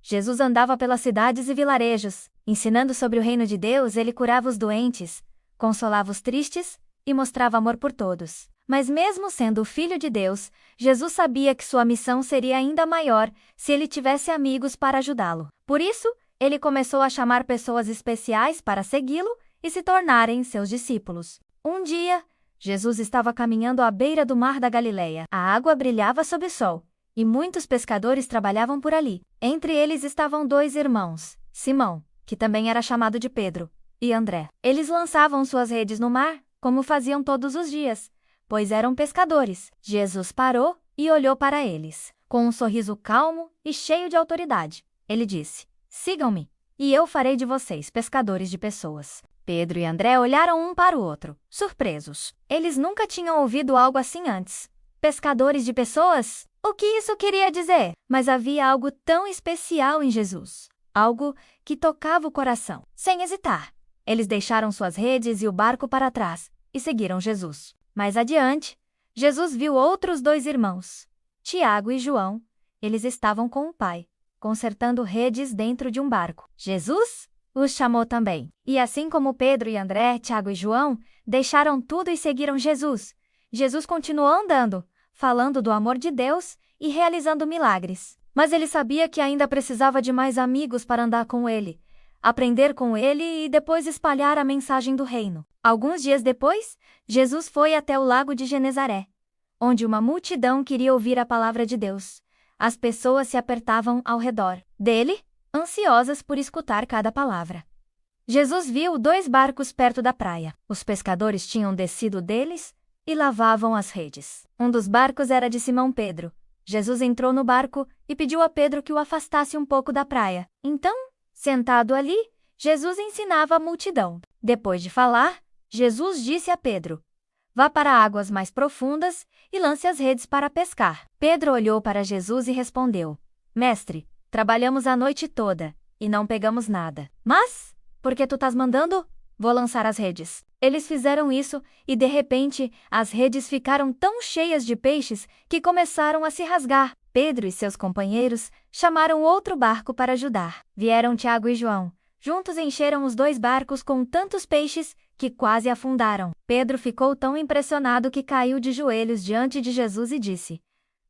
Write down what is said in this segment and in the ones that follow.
Jesus andava pelas cidades e vilarejos, ensinando sobre o reino de Deus. Ele curava os doentes, consolava os tristes e mostrava amor por todos. Mas mesmo sendo o Filho de Deus, Jesus sabia que sua missão seria ainda maior se ele tivesse amigos para ajudá-lo. Por isso, ele começou a chamar pessoas especiais para segui-lo e se tornarem seus discípulos. Um dia, Jesus estava caminhando à beira do mar da Galileia. A água brilhava sob o sol, e muitos pescadores trabalhavam por ali. Entre eles estavam dois irmãos, Simão, que também era chamado de Pedro, e André. Eles lançavam suas redes no mar, como faziam todos os dias, pois eram pescadores. Jesus parou e olhou para eles, com um sorriso calmo e cheio de autoridade. Ele disse: "Sigam-me, e eu farei de vocês pescadores de pessoas." Pedro e André olharam um para o outro, surpresos. Eles nunca tinham ouvido algo assim antes. Pescadores de pessoas? O que isso queria dizer? Mas havia algo tão especial em Jesus. Algo que tocava o coração. Sem hesitar, eles deixaram suas redes e o barco para trás e seguiram Jesus. Mais adiante, Jesus viu outros dois irmãos, Tiago e João. Eles estavam com o pai, consertando redes dentro de um barco. Jesus os chamou também. E assim como Pedro e André, Tiago e João deixaram tudo e seguiram Jesus, Jesus continuou andando, falando do amor de Deus e realizando milagres. Mas ele sabia que ainda precisava de mais amigos para andar com ele, aprender com ele e depois espalhar a mensagem do reino. Alguns dias depois, Jesus foi até o lago de Genezaré, onde uma multidão queria ouvir a palavra de Deus. As pessoas se apertavam ao redor dele, ansiosas por escutar cada palavra. Jesus viu dois barcos perto da praia. Os pescadores tinham descido deles e lavavam as redes. Um dos barcos era de Simão Pedro. Jesus entrou no barco e pediu a Pedro que o afastasse um pouco da praia. Então, sentado ali, Jesus ensinava a multidão. Depois de falar, Jesus disse a Pedro: "Vá para águas mais profundas e lance as redes para pescar." Pedro olhou para Jesus e respondeu: "Mestre, trabalhamos a noite toda e não pegamos nada. Mas, por que tu estás mandando? Vou lançar as redes." Eles fizeram isso e, de repente, as redes ficaram tão cheias de peixes que começaram a se rasgar. Pedro e seus companheiros chamaram outro barco para ajudar. Vieram Tiago e João. Juntos encheram os dois barcos com tantos peixes que quase afundaram. Pedro ficou tão impressionado que caiu de joelhos diante de Jesus e disse: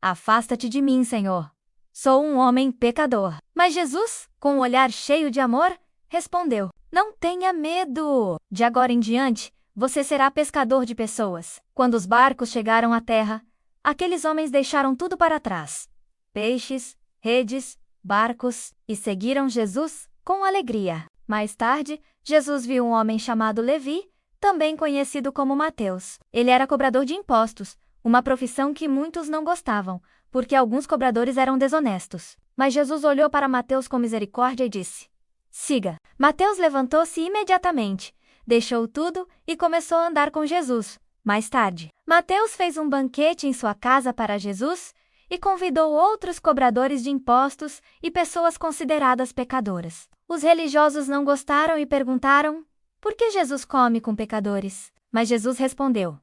"Afasta-te de mim, Senhor. Sou um homem pecador." Mas Jesus, com um olhar cheio de amor, respondeu: "Não tenha medo. De agora em diante, você será pescador de pessoas." Quando os barcos chegaram à terra, aqueles homens deixaram tudo para trás: peixes, redes, barcos, e seguiram Jesus com alegria. Mais tarde, Jesus viu um homem chamado Levi, também conhecido como Mateus. Ele era cobrador de impostos, uma profissão que muitos não gostavam, porque alguns cobradores eram desonestos. Mas Jesus olhou para Mateus com misericórdia e disse: "Siga." Mateus levantou-se imediatamente, deixou tudo e começou a andar com Jesus. Mais tarde, Mateus fez um banquete em sua casa para Jesus e convidou outros cobradores de impostos e pessoas consideradas pecadoras. Os religiosos não gostaram e perguntaram: "Por que Jesus come com pecadores?" Mas Jesus respondeu: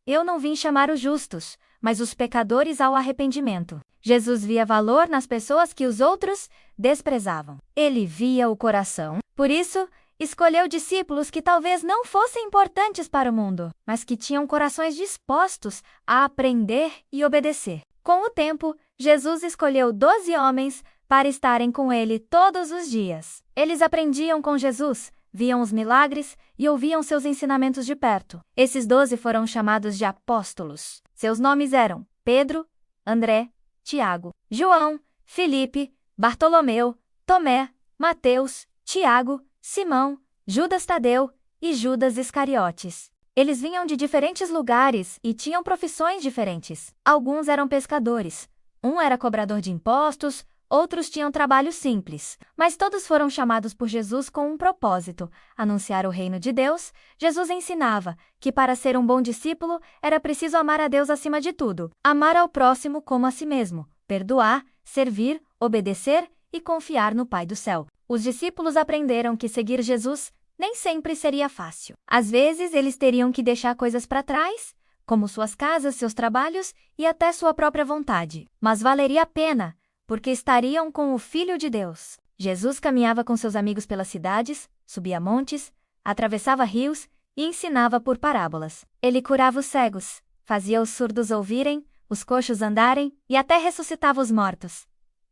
"Eu não vim chamar os justos, mas os pecadores ao arrependimento." Jesus via valor nas pessoas que os outros desprezavam. Ele via o coração. Por isso, escolheu discípulos que talvez não fossem importantes para o mundo, mas que tinham corações dispostos a aprender e obedecer. Com o tempo, Jesus escolheu 12 homens para estarem com ele todos os dias. Eles aprendiam com Jesus, viam os milagres e ouviam seus ensinamentos de perto. Esses 12 foram chamados de apóstolos. Seus nomes eram Pedro, André, Tiago, João, Filipe, Bartolomeu, Tomé, Mateus, Tiago, Simão, Judas Tadeu e Judas Iscariotes. Eles vinham de diferentes lugares e tinham profissões diferentes. Alguns eram pescadores, um era cobrador de impostos, outros tinham trabalho simples. Mas todos foram chamados por Jesus com um propósito: anunciar o reino de Deus. Jesus ensinava que para ser um bom discípulo era preciso amar a Deus acima de tudo, amar ao próximo como a si mesmo, perdoar, servir, obedecer e confiar no Pai do céu. Os discípulos aprenderam que seguir Jesus nem sempre seria fácil. Às vezes, eles teriam que deixar coisas para trás, como suas casas, seus trabalhos e até sua própria vontade. Mas valeria a pena, porque estariam com o Filho de Deus. Jesus caminhava com seus amigos pelas cidades, subia montes, atravessava rios e ensinava por parábolas. Ele curava os cegos, fazia os surdos ouvirem, os coxos andarem e até ressuscitava os mortos.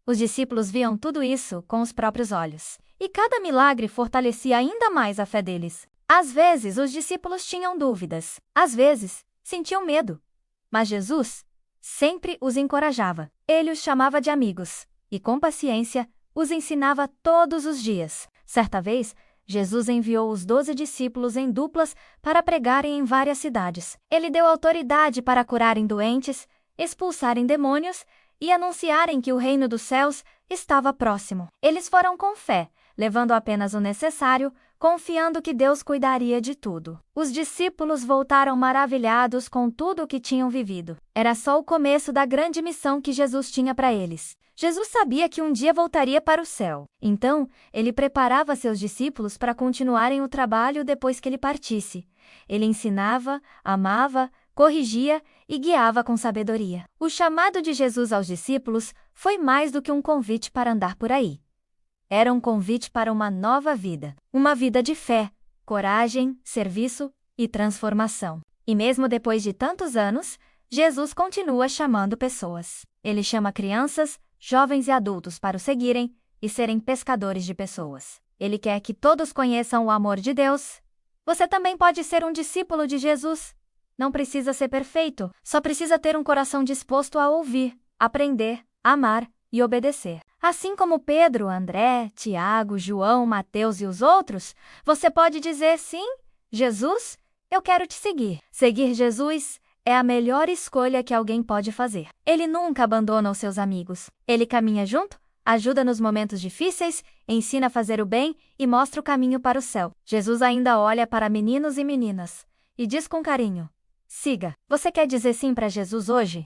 Os discípulos viam tudo isso com os próprios olhos, e cada milagre fortalecia ainda mais a fé deles. Às vezes, os discípulos tinham dúvidas, às vezes, sentiam medo. Mas Jesus sempre os encorajava. Ele os chamava de amigos, e com paciência, os ensinava todos os dias. Certa vez, Jesus enviou os 12 discípulos em duplas para pregarem em várias cidades. Ele deu autoridade para curarem doentes, expulsarem demônios e anunciarem que o reino dos céus estava próximo. Eles foram com fé, levando apenas o necessário, confiando que Deus cuidaria de tudo. Os discípulos voltaram maravilhados com tudo o que tinham vivido. Era só o começo da grande missão que Jesus tinha para eles. Jesus sabia que um dia voltaria para o céu. Então, ele preparava seus discípulos para continuarem o trabalho depois que ele partisse. Ele ensinava, amava, corrigia e guiava com sabedoria. O chamado de Jesus aos discípulos foi mais do que um convite para andar por aí. Era um convite para uma nova vida. Uma vida de fé, coragem, serviço e transformação. E mesmo depois de tantos anos, Jesus continua chamando pessoas. Ele chama crianças, jovens e adultos para o seguirem e serem pescadores de pessoas. Ele quer que todos conheçam o amor de Deus. Você também pode ser um discípulo de Jesus. Não precisa ser perfeito, só precisa ter um coração disposto a ouvir, aprender, amar e obedecer. Assim como Pedro, André, Tiago, João, Mateus e os outros, você pode dizer sim, Jesus, eu quero te seguir. Seguir Jesus é a melhor escolha que alguém pode fazer. Ele nunca abandona os seus amigos. Ele caminha junto, ajuda nos momentos difíceis, ensina a fazer o bem e mostra o caminho para o céu. Jesus ainda olha para meninos e meninas e diz com carinho: siga. Você quer dizer sim para Jesus hoje?